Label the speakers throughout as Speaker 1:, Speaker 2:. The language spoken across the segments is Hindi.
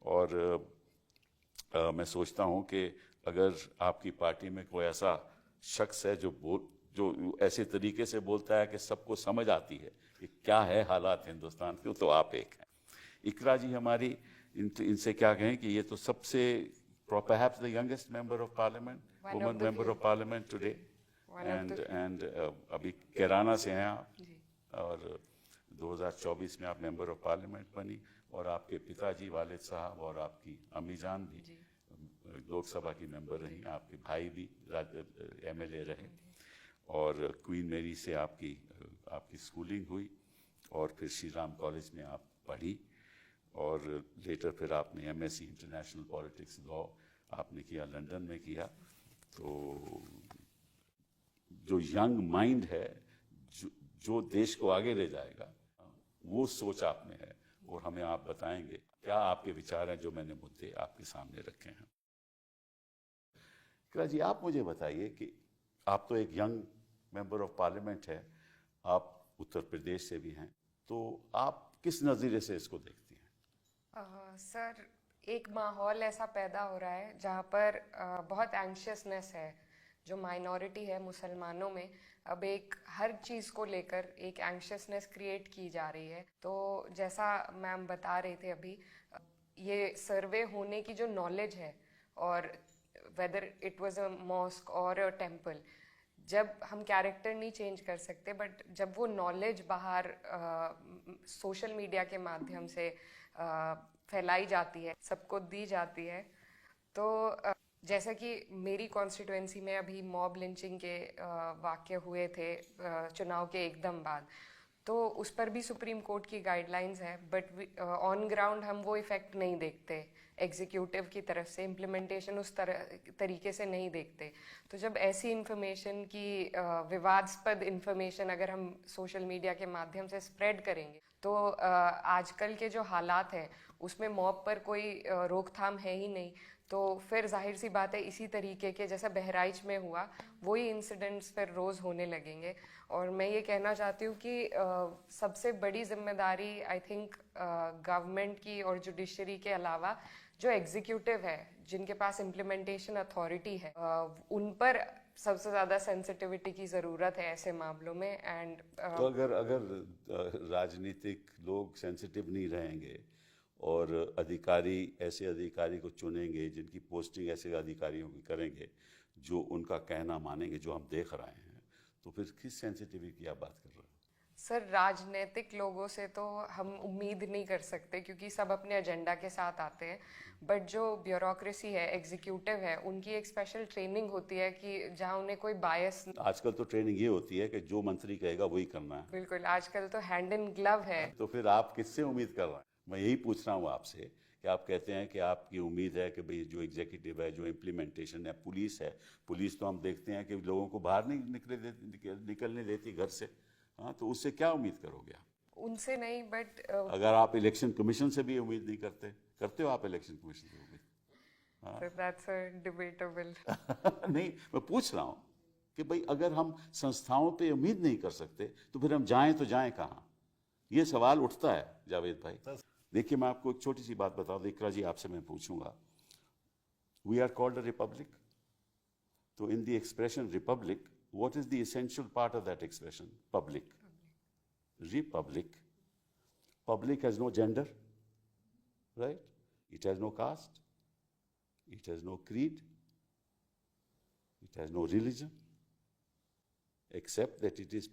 Speaker 1: और मैं सोचता हूं कि अगर आपकी पार्टी में कोई ऐसा शख्स है जो ऐसे तरीके से बोलता है कि सबको समझ आती है कि क्या है हालात हिंदुस्तान के, तो आप एक हैं। इकरा जी हमारी इनसे क्या कहें कि ये तो सबसे perhaps the youngest member of parliament, woman member of parliament today, and अभी कैराना से हैं आप, और 2024 में आप मेंबर ऑफ पार्लियामेंट बनी, और आपके पिताजी वालिद साहब और आपकी अम्मी जान भी लोकसभा की मेंबर रही, आपके भाई भी एमएलए रहे, और क्वीन मेरी से आपकी स्कूलिंग हुई, और फिर श्री राम कॉलेज में आप पढ़ी, और लेटर फिर आपने एमएससी इंटरनेशनल पॉलिटिक्स लॉ आपने किया, लंदन में किया। तो जो यंग माइंड है, जो देश को आगे ले जाएगा, वो सोच आप में है, और हमें आप बताएंगे क्या आपके विचार हैं जो मैंने मुद्दे आपके सामने रखे हैं। इकरा जी, आप मुझे बताइए कि आप तो एक यंग मेंबर ऑफ पार्लियामेंट है, आप उत्तर प्रदेश से भी हैं, तो आप किस नज़रिए से इसको देखती हैं?
Speaker 2: सर, एक माहौल ऐसा पैदा हो रहा है जहाँ पर बहुत एंग्शियसनेस है। जो माइनॉरिटी है मुसलमानों में, अब एक हर चीज़ को लेकर एक एंग्शियसनेस क्रिएट की जा रही है। तो जैसा मैम बता रहे थे अभी, ये सर्वे होने की जो नॉलेज है, और whether it was a mosque और अ टेम्पल, जब हम कैरेक्टर नहीं चेंज कर सकते, बट जब वो नॉलेज बाहर सोशल मीडिया के माध्यम से फैलाई जाती है, सबको दी जाती है, तो जैसा कि मेरी कॉन्स्टिट्यूएंसी में अभी मॉब लिंचिंग के वाक़ये हुए थे चुनाव के एकदम बाद, तो उस पर भी सुप्रीम कोर्ट की गाइडलाइंस है, बट ऑन ग्राउंड हम वो इफ़ेक्ट नहीं देखते। एग्जीक्यूटिव की तरफ से इम्प्लीमेंटेशन उस तरीके से नहीं देखते। तो जब ऐसी इन्फॉर्मेशन की विवादास्पद इन्फॉर्मेशन अगर हम सोशल मीडिया के माध्यम से स्प्रेड करेंगे, तो आजकल के जो हालात हैं उसमें मॉब पर कोई रोकथाम है ही नहीं। तो फिर जाहिर सी बात है, इसी तरीके के जैसा बहराइच में हुआ, वही इंसिडेंट्स फिर रोज़ होने लगेंगे। और मैं ये कहना चाहती हूँ कि सबसे बड़ी जिम्मेदारी आई थिंक गवर्नमेंट की और जुडिशरी के अलावा जो एग्जीक्यूटिव है, जिनके पास इम्प्लीमेंटेशन अथॉरिटी है, उन पर सबसे ज़्यादा सेंसिटिविटी की ज़रूरत है ऐसे मामलों में। एंड
Speaker 1: तो अगर राजनीतिक लोग सेंसिटिव नहीं रहेंगे और ऐसे अधिकारी को चुनेंगे जिनकी पोस्टिंग ऐसे अधिकारियों की करेंगे जो उनका कहना मानेंगे, जो हम देख रहे हैं, तो फिर किस सेंसिटिविटी की आप बात कर रहे हैं?
Speaker 2: सर, राजनीतिक लोगों से तो हम उम्मीद नहीं कर सकते, क्योंकि सब अपने एजेंडा के साथ आते हैं। बट जो ब्यूरोक्रेसी है, एग्जीक्यूटिव है, उनकी एक स्पेशल ट्रेनिंग होती है कि जहां उन्हें कोई बायस।
Speaker 1: आजकल तो ट्रेनिंग ये होती है कि जो मंत्री कहेगा वही करना है।
Speaker 2: बिल्कुल, आजकल तो हैंड इन ग्लव है।
Speaker 1: तो फिर आप किससे उम्मीद कर रहे हैं? मैं यही पूछ रहा हूँ आपसे कि आप कहते हैं कि आपकी उम्मीद है कि भाई जो एग्जीक्यूटिव है, जो इम्प्लीमेंटेशन है, पुलिस है, पुलिस तो हम देखते हैं कि लोगों को बाहर नहीं निकलने देती घर से। हाँ, तो उससे क्या उम्मीद करोगे आप?
Speaker 2: उनसे नहीं, बट
Speaker 1: अगर आप इलेक्शन कमीशन से भी उम्मीद नहीं करते हो आप इलेक्शन कमीशन से उम्मीद?
Speaker 2: That's debatable.
Speaker 1: नहीं, मैं पूछ रहा हूँ कि भाई अगर हम संस्थाओं पे उम्मीद नहीं कर सकते तो फिर हम जाएं तो जाएं कहाँ? ये सवाल उठता है जावेद भाई। देखिए, मैं आपको एक छोटी सी बात बता दूं, इकरा जी आपसे मैं पूछूंगा, we are called a republic, तो in the expression republic, what is the essential part of that expression? Public. Republic. Public has no gender, right? It has no caste. It has no creed. It has no religion. Except that it is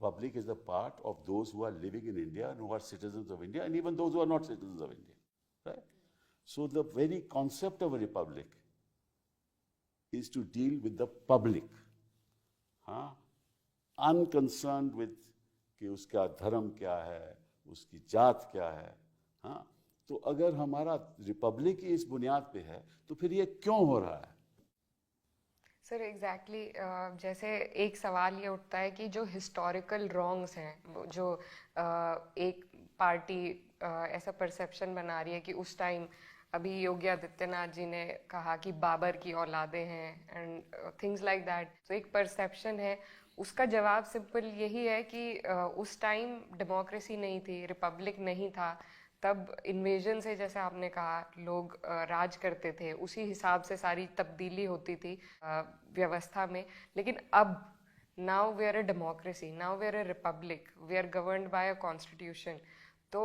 Speaker 1: public is the part of those who are living in India and who are citizens of India, and even those who are not citizens of India, right? So the very concept of a republic is to deal with the public, unconcerned with कि उसका धर्म क्या है, उसकी जात क्या है। हाँ, तो अगर हमारा रिपब्लिक ही इस बुनियाद पे है तो फिर ये क्यों हो रहा है?
Speaker 2: सर, एग्जैक्टली जैसे एक सवाल ये उठता है कि जो हिस्टोरिकल रॉन्ग्स हैं, जो एक पार्टी ऐसा परसेप्शन बना रही है कि उस टाइम, अभी योगी आदित्यनाथ जी ने कहा कि बाबर की औलादें हैं एंड थिंग्स लाइक दैट। तो एक परसेप्शन है, उसका जवाब सिंपल यही है कि उस टाइम डेमोक्रेसी नहीं थी, रिपब्लिक नहीं था, तब इन्वेजन से, जैसे आपने कहा, लोग राज करते थे, उसी हिसाब से सारी तब्दीली होती थी व्यवस्था में। लेकिन अब now we are a democracy, now we are a republic, we are governed by a constitution. तो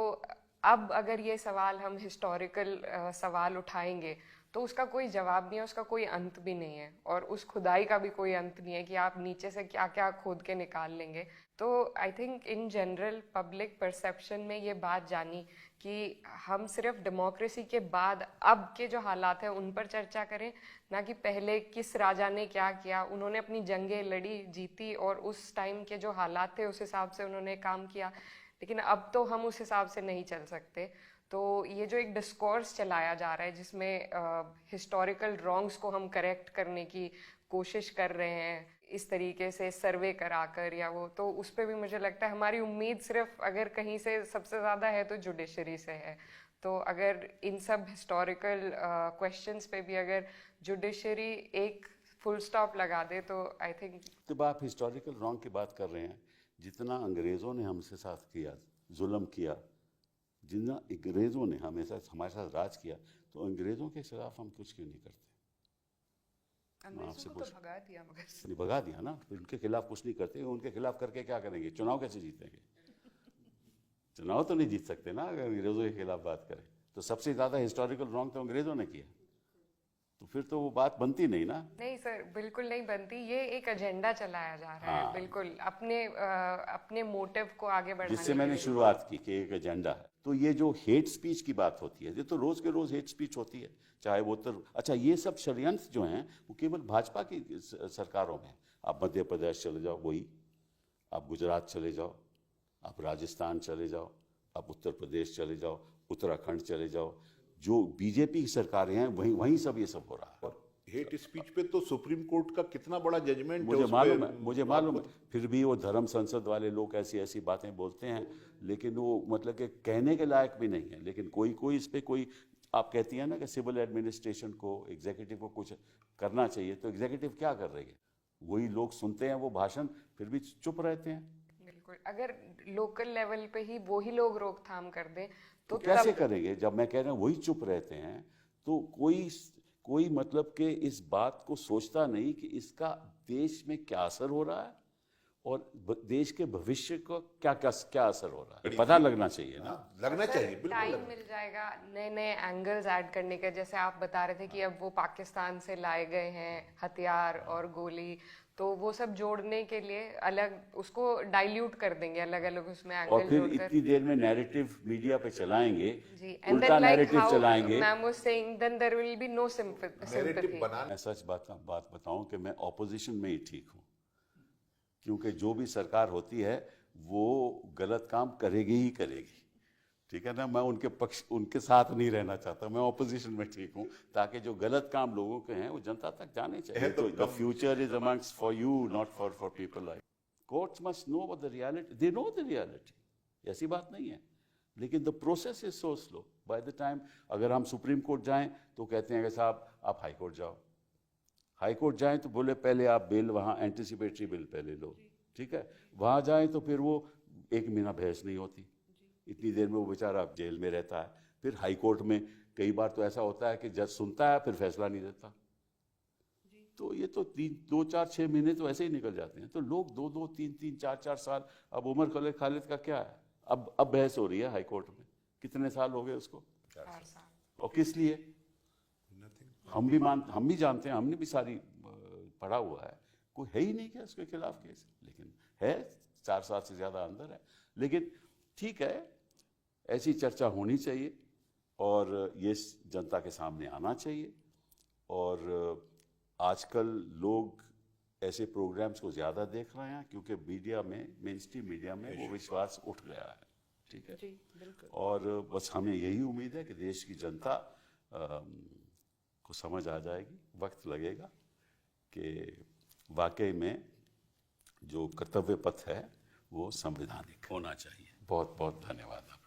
Speaker 2: अब अगर ये सवाल हम हिस्टोरिकल सवाल उठाएंगे तो उसका कोई जवाब नहीं है, उसका कोई अंत भी नहीं है, और उस खुदाई का भी कोई अंत नहीं है कि आप नीचे से क्या क्या खोद के निकाल लेंगे। तो I think in general public perception में ये बात जानी कि हम सिर्फ डेमोक्रेसी के बाद अब के जो हालात हैं उन पर चर्चा करें, ना कि पहले किस राजा ने क्या किया। उन्होंने अपनी जंगें लड़ी, जीती, और उस टाइम के जो हालात थे उस हिसाब से उन्होंने काम किया। लेकिन अब तो हम उस हिसाब से नहीं चल सकते। तो ये जो एक डिस्कोर्स चलाया जा रहा है जिसमें हिस्टोरिकल रॉन्ग्स को हम करेक्ट करने की कोशिश कर रहे हैं इस तरीके से सर्वे कराकर या वो, तो उस पर भी मुझे लगता है हमारी उम्मीद सिर्फ अगर कहीं से सबसे ज़्यादा है तो जुडिशरी से है। तो अगर इन सब हिस्टोरिकल क्वेश्चंस पे भी अगर जुडिशरी एक फुल स्टॉप लगा दे तो आई थिंक।
Speaker 1: जब आप हिस्टोरिकल रॉन्ग की बात कर रहे हैं, जितना अंग्रेज़ों ने हमसे साथ किया, जुल्म किया, जितना अंग्रेज़ों ने हमेशा हमारे साथ राज किया, तो अंग्रेज़ों के खिलाफ हम कुछ क्यों नहीं करते?
Speaker 2: अंग्रेजों को तो भगा दिया, मगर
Speaker 1: नहीं भगा दिया ना, फिर उनके खिलाफ कुछ नहीं करते। उनके खिलाफ करके क्या करेंगे? चुनाव कैसे जीतेंगे? चुनाव तो नहीं जीत सकते ना अगर अंग्रेज़ों के खिलाफ बात करें। तो सबसे ज़्यादा हिस्टोरिकल रॉन्ग तो अंग्रेज़ों ने किया, तो फिर तो वो बात बनती नहीं ना।
Speaker 2: नहीं सर, बिल्कुल नहीं बनती। ये एक एजेंडा चलाया जा रहा है, बिल्कुल अपने मोटिव को आगे बढ़ाने
Speaker 1: जिससे मैंने शुरुआत की कि एक एजेंडा है। तो ये जो हेट स्पीच की बात होती है, ये तो रोज के रोज हेट स्पीच होती है, चाहे वो अच्छा, ये सब षड्यंत्र जो हैं वो केवल भाजपा की सरकारों में। आप मध्य प्रदेश चले जाओ वही, आप गुजरात चले जाओ, आप राजस्थान चले जाओ, आप उत्तर प्रदेश चले जाओ, उत्तराखंड चले जाओ, जो बीजेपी की सरकारें हैं वहीं वहीं सब ये सब हो रहा है।
Speaker 3: हेट स्पीच पे तो सुप्रीम कोर्ट का कितना बड़ा जजमेंट
Speaker 1: मुझे मालूम है, फिर भी वो धर्म संसद वाले लोग ऐसी ऐसी बातें बोलते हैं, लेकिन वो मतलब कि कहने के लायक भी नहीं है। लेकिन कोई इस पे कोई, आप कहती हैं ना कि सिविल एडमिनिस्ट्रेशन को, एग्जीक्यूटिव को कुछ करना चाहिए, तो एग्जीक्यूटिव क्या कर रही है? वही लोग सुनते हैं वो भाषण, फिर भी चुप रहते हैं।
Speaker 2: बिल्कुल, अगर लोकल लेवल पे ही वही लोग रोकथाम कर दें
Speaker 1: तो कैसे करेंगे? जब मैं कह रहा हूँ वही चुप रहते हैं, तो कोई मतलब कि इस बात को सोचता नहीं कि इसका देश में क्या असर हो रहा है और देश के भविष्य को क्या असर हो रहा है, पता लगना चाहिए ना।
Speaker 3: लगना चाहिए, बिल्कुल
Speaker 2: टाइम मिल जाएगा नए नए एंगल्स ऐड करने का। जैसे आप बता रहे थे कि अब वो पाकिस्तान से लाए गए हैं हथियार और गोली, तो वो सब जोड़ने के लिए अलग उसको डाइल्यूट कर देंगे, अलग अलग उसमें एंगल
Speaker 1: और फिर
Speaker 2: जोड़कर।
Speaker 1: इतनी देर में नैरेटिव मीडिया पे चलाएंगे,
Speaker 2: and
Speaker 1: उल्टा
Speaker 2: then like
Speaker 1: नैरेटिव
Speaker 2: how
Speaker 1: चलाएंगे।
Speaker 2: ma'am was saying, then there will be no sympathy.
Speaker 1: मैं सच बात बताऊं कि मैं ऑपोजिशन में ही ठीक हूं, क्योंकि जो भी सरकार होती है वो गलत काम करेगी ही करेगी, ठीक है ना। मैं उनके साथ नहीं रहना चाहता, मैं ऑपोजिशन में ठीक हूँ, ताकि जो गलत काम लोगों के हैं वो जनता तक जाने चाहिए। तो the future is amongst for you, not for people like. Courts must know the reality, they know the reality, ऐसी बात नहीं है। लेकिन the process is so slow. By the time अगर हम सुप्रीम कोर्ट जाएं तो कहते हैं कि साहब आप हाई कोर्ट जाओ, हाई कोर्ट जाएं तो बोले पहले आप बिल वहाँ एंटिसिपेटरी बिल पहले लो, ठीक है। वहाँ जाएं तो फिर वो 1 महीना बहस नहीं होती, इतनी देर में वो बेचारा जेल में रहता है। फिर हाई कोर्ट में कई बार तो ऐसा होता है कि जज सुनता है फिर फैसला नहीं देता। तो ये तो 2-4-6 महीने तो ऐसे ही निकल जाते हैं। तो लोग 2-2, 3-3, 4-4 साल, अब उमर खालिद का क्या है, अब बहस हो रही है हाई कोर्ट में, कितने साल हो गए उसको,
Speaker 2: 4 साल।
Speaker 1: और किस लिए? हम भी जानते हैं, हमने भी सारी पढ़ा हुआ है, कोई है ही नहीं क्या उसके खिलाफ केस, लेकिन है 4 साल से ज़्यादा अंदर है। लेकिन ठीक है, ऐसी चर्चा होनी चाहिए और ये जनता के सामने आना चाहिए। और आजकल लोग ऐसे प्रोग्राम्स को ज़्यादा देख रहे हैं क्योंकि मीडिया में, मेन स्ट्रीम मीडिया में वो विश्वास उठ गया है, ठीक है
Speaker 2: जी, बिल्कुल।
Speaker 1: और बस हमें यही उम्मीद है कि देश की जनता को समझ आ जाएगी, वक्त लगेगा कि वाकई में जो कर्तव्य पथ है वो संवैधानिक होना चाहिए। बहुत बहुत धन्यवाद आपका।